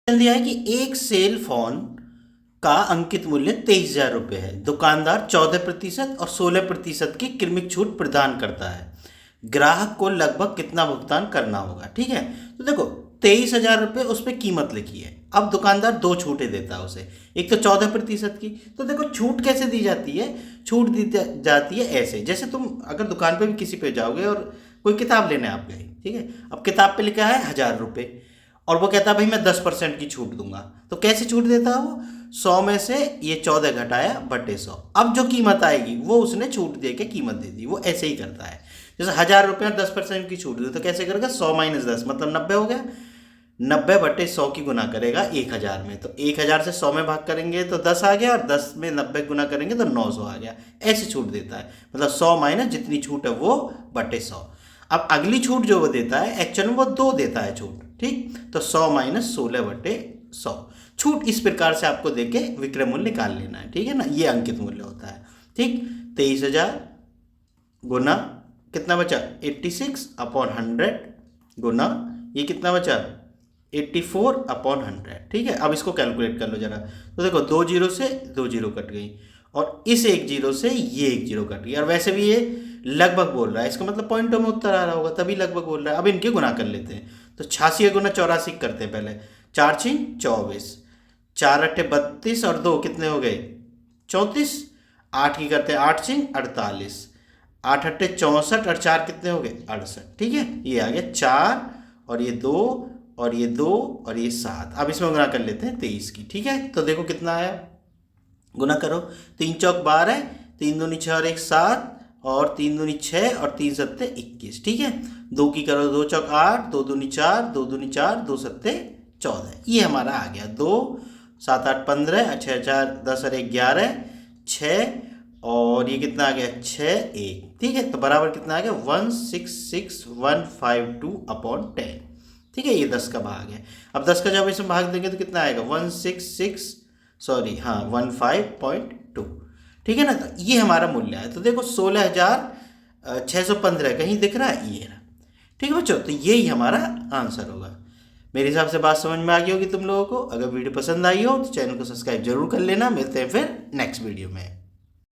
दिया है कि एक सेल फोन का अंकित मूल्य 23,000 रुपये है। दुकानदार 14% और 16% की क्रमिक छूट प्रदान करता है। ग्राहक को लगभग कितना भुगतान करना होगा? ठीक है, तो देखो 23,000 रुपये उस पर कीमत लिखी है। अब दुकानदार दो छूटें देता है उसे, एक तो 14% की। तो देखो छूट कैसे दी जाती है? छूट दी जाती है ऐसे, जैसे तुम अगर दुकान पे भी किसी पे जाओगे और कोई किताब लेने आप गए, ठीक है, अब किताब पे लिखा है 1,000 रुपये और वो कहता है भाई मैं 10% की छूट दूंगा। तो कैसे छूट देता है वो? 100 में से ये 14 घटाया बटे 100। अब जो कीमत आएगी वो उसने छूट दे के कीमत दे दी। वो ऐसे ही करता है, जैसे 1,000 रुपये और 10% की छूट दी तो कैसे करेगा? 100 माइनस 10 मतलब 90 हो गया। 90 बटे 100 की गुना करेगा 1,000 में, तो 1,000 से 100 में भाग करेंगे तो 10 आ गया, और 10 में 90 गुना करेंगे तो 900 आ गया। ऐसे छूट देता है, मतलब 100 माइनस जितनी छूट है वो बटे 100। अब अगली छूट जो वो देता है एक्चुअल में वो 2 देता है छूट, ठीक, तो 100 माइनस 16 बटे 100। छूट इस प्रकार से आपको देके विक्रय मूल्य निकाल लेना है, ठीक है ना, ये अंकित मूल्य होता है। ठीक, 23,000 गुना कितना बचा? 86/100 गुना ये कितना बचा? 84/100। ठीक है, अब इसको कैलकुलेट कर लो जरा। तो देखो 2 जीरो से 2 जीरो कट गई, और इस 1 जीरो से ये 1 जीरो कट गई, और वैसे भी ये लगभग बोल रहा है, इसका मतलब पॉइंटों में उत्तर आ रहा होगा तभी लगभग बोल रहा है। अब इनके गुना कर लेते हैं, तो 86 गुना 84 करते हैं पहले। 4 6 24, 4 8 32 और 2 कितने हो गए? 34। 8 की करते हैं 8 6 48, 8 8 64 और 4 कितने हो गए? 68। ठीक है, ये आ गया 4 और ये 2 और ये 2 और ये 7। अब इसमें गुना कर लेते हैं 23 की। ठीक है, तो देखो कितना आया, गुना करो। 3 चौक 12, 3 दूनी 6 और 1 7, और 3 दूनी 6 और 3 सत्ते 21। ठीक है, 2 की करो 2 चौक 8, 2 दूनी 4, 2 दूनी 4, 2 सत्ते 14। ये हमारा आ गया 2 7 8 15, 6 4 10 और 1 11, 6 और ये कितना आ गया? 6 1। ठीक है, तो बराबर कितना आ गया? 166,152/10। ठीक है, ये 10 का भाग है। अब 10 का जब इसमें भाग देंगे तो कितना आएगा? 15.2। ठीक है ना, तो ये हमारा मूल्य है। तो देखो 16,615 कहीं दिख रहा है, ये रहा। ठीक है बच्चों, तो यही हमारा आंसर होगा। मेरे हिसाब से बात समझ में आ गई होगी तुम लोगों को। अगर वीडियो पसंद आई हो तो चैनल को सब्सक्राइब जरूर कर लेना। मिलते हैं फिर नेक्स्ट वीडियो में।